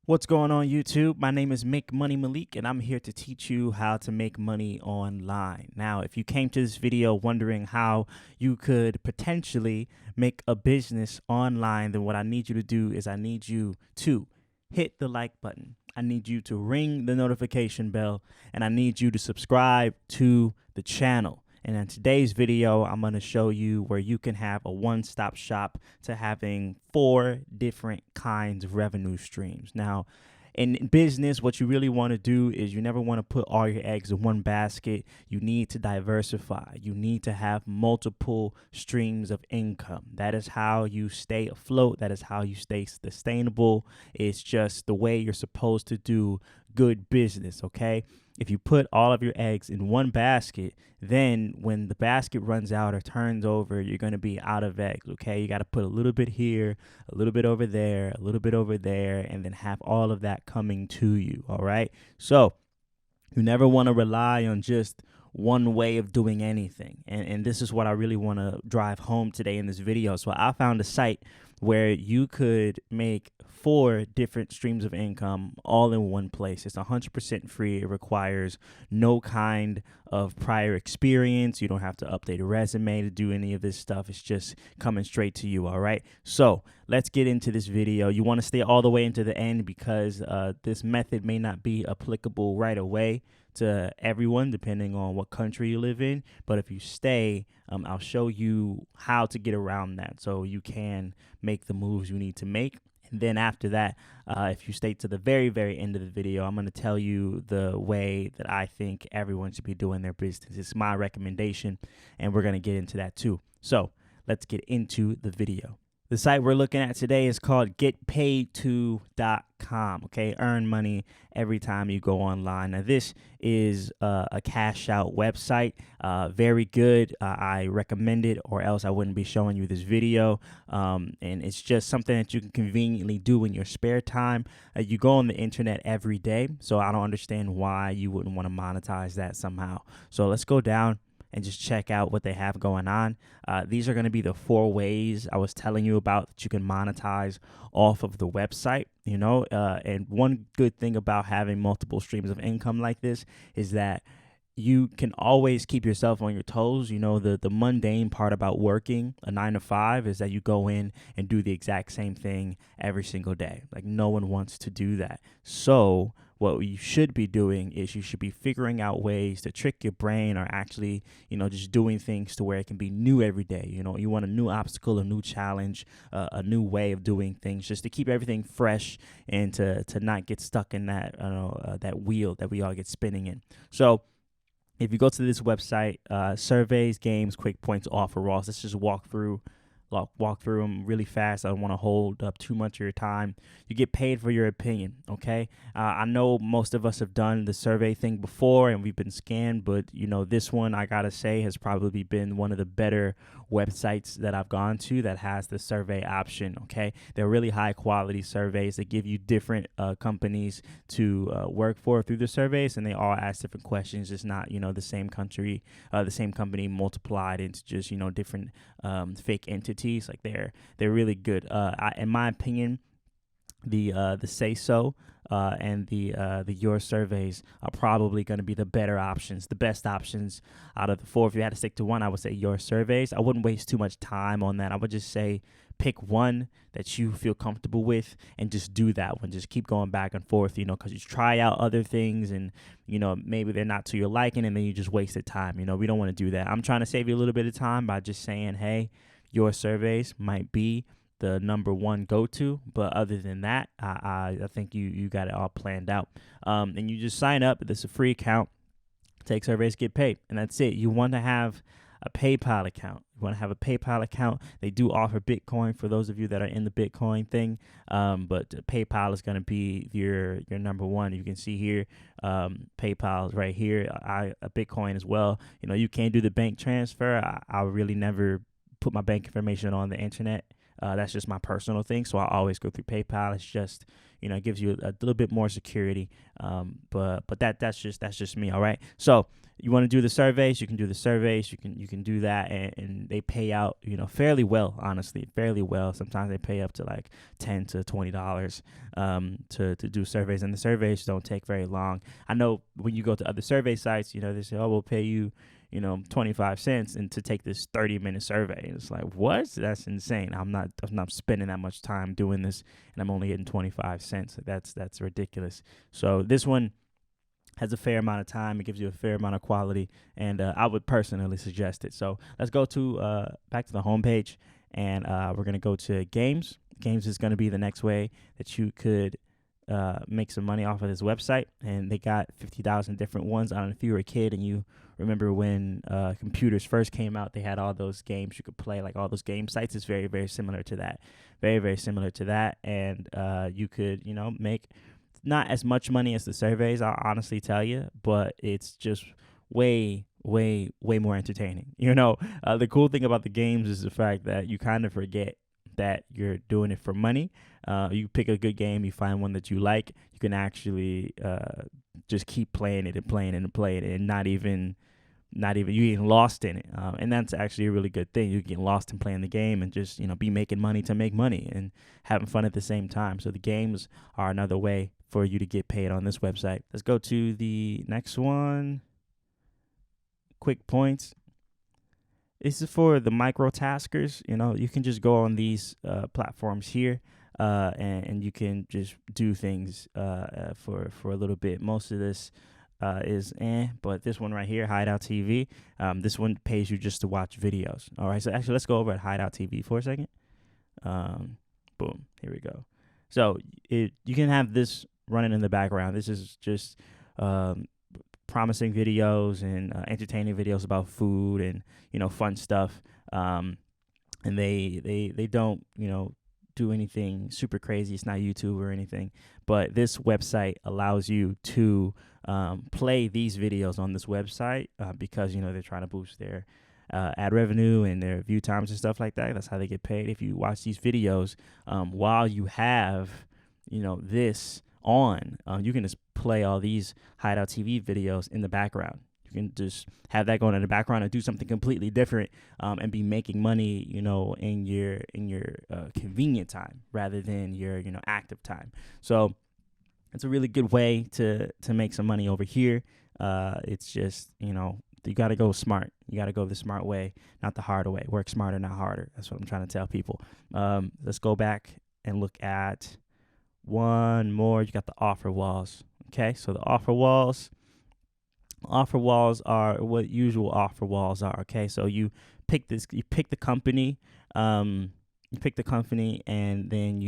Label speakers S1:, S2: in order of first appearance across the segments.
S1: What's going on YouTube? My name is Make Money Malik and I'm here to teach you how to make money online. Now, if you came to this video wondering how you could potentially make a business online, then what I need you to do is I need you to hit the like button. I need you to ring the notification bell and I need you to subscribe to the channel. And in today's video, I'm going to show you where you can have a one-stop shop to having 4 different kinds of revenue streams. Now, in business, what you really want to do is you never want to put all your eggs in one basket. You need to diversify. You need to have multiple streams of income. That is how you stay afloat. That is how you stay sustainable. It's just the way you're supposed to do good business, okay? If you put all of your eggs in one basket, then when the basket runs out or turns over, you're going to be out of eggs, okay? You got to put a little bit here, a little bit over there, a little bit over there, and then have all of that coming to you, all right? So you never want to rely on just one way of doing anything. And this is what I really want to drive home today in this video. So I found a site where you could make 4 different streams of income all in one place. It's 100% free. It requires no kind of prior experience. You don't have to update a resume to do any of this stuff. It's just coming straight to you, all right? So let's get into this video. You want to stay all the way into the end because this method may not be applicable right away to everyone depending on what country you live in, but if you stay, I'll show you how to get around that so you can make the moves you need to make. And then after that, if you stay to the very end of the video, I'm going to tell you the way that I think everyone should be doing their business. It's my recommendation, and we're going to get into that too. So let's get into the video. The site we're looking at today is called getpaid2.com, okay? Earn money every time you go online. Now, this is a cash out website, very good. I recommend it or else I wouldn't be showing you this video. And it's just something that you can conveniently do in your spare time. You go on the internet every day, so I don't understand why you wouldn't want to monetize that somehow. So let's go down and just check out what they have going on. These are going to be the 4 ways I was telling you about that you can monetize off of the website, you know. And one good thing about having multiple streams of income like this is that you can always keep yourself on your toes. You know, the mundane part about working a 9 to 5 is that you go in and do the exact same thing every single day. Like, no one wants to do that. So what you should be doing is you should be figuring out ways to trick your brain or actually, you know, just doing things to where it can be new every day. You know, you want a new obstacle, a new challenge, a new way of doing things, just to keep everything fresh and to not get stuck in that, that wheel that we all get spinning in. So if you go to this website, surveys, games, quick points, offer raws, let's just walk through them really fast. I don't want to hold up too much of your time. You get paid for your opinion, okay? I know most of us have done the survey thing before and we've been scanned, but you know, this one I gotta say has probably been one of the better websites that I've gone to that has the survey option, okay? They're really high quality surveys. They give you different companies to work for through the surveys, and they all ask different questions. It's not, you know, the same country, the same company multiplied into just, you know, different fake entities. Like they're really good. In my opinion, the Say So and the Your surveys are probably going to be the better options, the best options out of the 4. If you had to stick to one, I would say Your surveys. I wouldn't waste too much time on that. I would just say pick one that you feel comfortable with and just do that one. Just keep going back and forth, you know, because you try out other things and, you know, maybe they're not to your liking and then you just wasted time. You know, we don't want to do that. I'm trying to save you a little bit of time by just saying, hey, Your surveys might be the number 1 go-to, but other than that, I think you got it all planned out. And you just sign up. This is a free account. Take surveys, get paid, and that's it. You want to have a PayPal account. You want to have a PayPal account. They do offer Bitcoin for those of you that are in the Bitcoin thing, but PayPal is going to be your number 1. You can see here, PayPal is right here. A Bitcoin as well. You know, you can do the bank transfer. I really never put my bank information on the internet. That's just my personal thing, so I always go through PayPal. It's just, it gives you a little bit more security. But that's just me. All right. So you want to do the surveys, you can do the surveys. You can do that, and they pay out, fairly well. Honestly, fairly well. Sometimes they pay up to like $10 to $20 to do surveys, and the surveys don't take very long. I know when you go to other survey sites, they say, oh, we'll pay you 25 cents and to take this 30-minute survey. And it's like, what? That's insane. I'm not spending that much time doing this, and I'm only getting 25 cents. That's ridiculous. So this one has a fair amount of time. It gives you a fair amount of quality, and I would personally suggest it. So let's go to back to the homepage, and we're going to go to games. Games is going to be the next way that you could make some money off of this website, and they got 50,000 different ones. I don't know if you were a kid and you remember when computers first came out, they had all those games you could play, like all those game sites. It's very, very similar to that. Very, very similar to that, and you could, make not as much money as the surveys, I'll honestly tell you, but it's just way, way, way more entertaining. The cool thing about the games is the fact that you kind of forget that you're doing it for money. You pick a good game, you find one that you like, you can actually just keep playing it and playing it and playing it, and not even you getting lost in it. And that's actually a really good thing. You get lost in playing the game and just be making money to make money and having fun at the same time. So the games are another way for you to get paid on this website. Let's go to the next one. Quick points. This is for the micro taskers. You can just go on these platforms here, and you can just do things for a little bit. Most of this is but this one right here, Hideout TV, this one pays you just to watch videos. All right, so actually let's go over at Hideout TV for a second. Boom, here we go. So you can have this running in the background. This is just promising videos and entertaining videos about food and fun stuff. And they don't do anything super crazy. It's not YouTube or anything, but this website allows you to play these videos on this website because they're trying to boost their ad revenue and their view times and stuff like that. That's how they get paid. If you watch these videos while you have this on, you can just play all these Hideout TV videos in the background. You can just have that going in the background and do something completely different, and be making money, in your convenient time rather than your active time. So it's a really good way to make some money over here. It's just you got to go smart. You got to go the smart way, not the harder way. Work smarter, not harder. That's what I'm trying to tell people. Let's go back and look at one more. You got the offer walls. Okay, so the offer walls are what usual offer walls are. Okay, so you pick the company, and then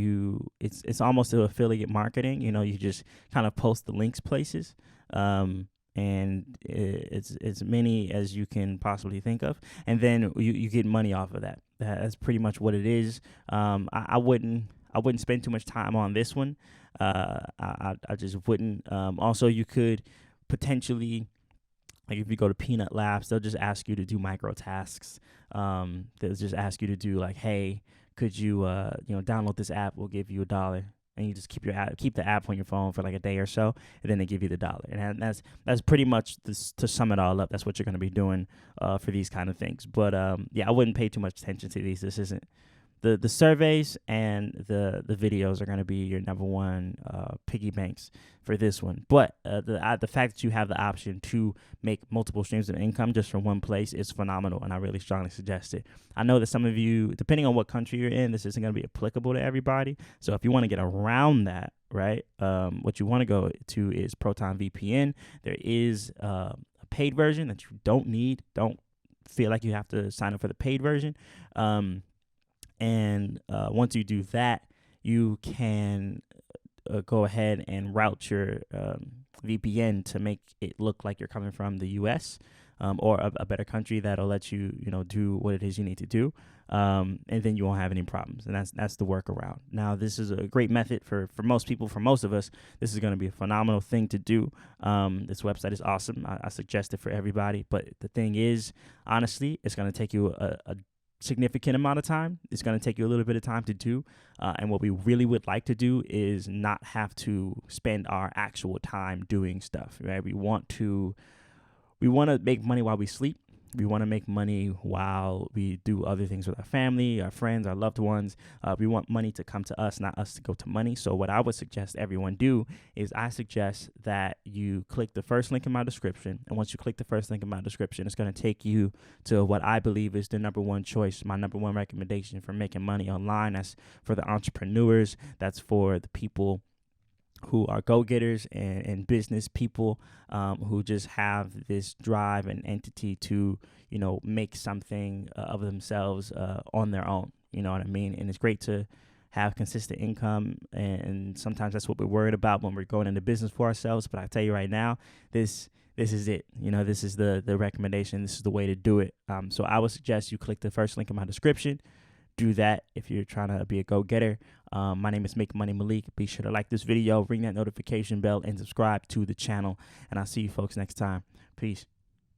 S1: it's almost an affiliate marketing. You just kind of post the links places, and it's as many as you can possibly think of, and then you get money off of that. That's pretty much what it is. I wouldn't spend too much time on this one. I just wouldn't. Also, you could potentially, like if you go to Peanut Labs, they'll just ask you to do micro tasks. They'll just ask you to do like, hey, could you download this app? We'll give you $1, and you just keep the app on your phone for like a day or so, and then they give you the $1. And that's pretty much this, to sum it all up. That's what you're going to be doing for these kind of things. But I wouldn't pay too much attention to these. This isn't. The surveys and the videos are going to be your number one piggy banks for this one. But the fact that you have the option to make multiple streams of income just from one place is phenomenal, and I really strongly suggest it. I know that some of you, depending on what country you're in, this isn't going to be applicable to everybody. So if you want to get around that, right, what you want to go to is Proton VPN. There is a paid version that you don't need. Don't feel like you have to sign up for the paid version. And once you do that, you can go ahead and route your VPN to make it look like you're coming from the U.S. Or a better country that'll let you, do what it is you need to do, and then you won't have any problems. And that's the workaround. Now, this is a great method for most people. For most of us, this is going to be a phenomenal thing to do. This website is awesome. I suggest it for everybody. But the thing is, honestly, it's going to take you a significant amount of time. It's going to take you a little bit of time to do. And what we really would like to do is not have to spend our actual time doing stuff, right? We want to make money while we sleep. We want to make money while we do other things with our family, our friends, our loved ones. We want money to come to us, not us to go to money. So what I would suggest everyone do is I suggest that you click the first link in my description. And once you click the first link in my description, it's going to take you to what I believe is the number one choice, my number one recommendation for making money online. That's for the entrepreneurs. That's for the people who are go-getters and business people who just have this drive and entity to, make something of themselves on their own. You know what I mean? And it's great to have consistent income. And sometimes that's what we're worried about when we're going into business for ourselves. But I tell you right now, this is it. This is the recommendation. This is the way to do it. So I would suggest you click the first link in my description. Do that if you're trying to be a go-getter. My name is Make Money Malik. Be sure to like this video, ring that notification bell, and subscribe to the channel. And I'll see you folks next time. Peace.